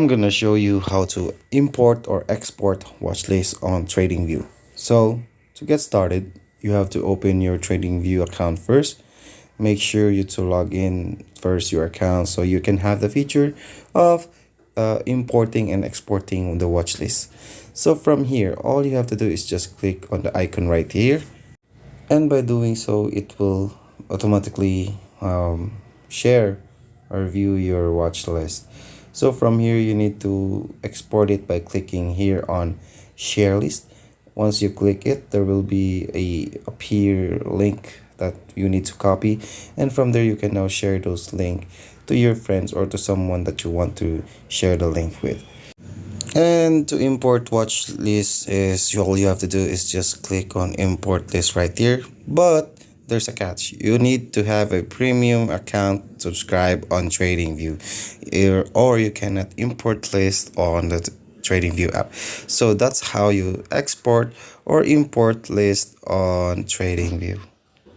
I'm gonna show you how to import or export watch list on Tradingview. So to get started, you have to open your Tradingview account first. Make sure you to log in first your account so you can have the feature of importing and exporting the watch list. So from here, all you have to do is just click on the icon right here, and by doing so, it will automatically share or view your watch list. So from here, you need to export it by clicking here on share list. Once you click it, there will be a appear link that you need to copy, and from there you can now share those link to your friends or to someone that you want to share the link with. And to import watch list, is all you have to do is just click on import list right here. But there's a catch. You need to have a premium account subscribe on Tradingview, or you cannot import list on the Tradingview app. So that's how you export or import list on Tradingview.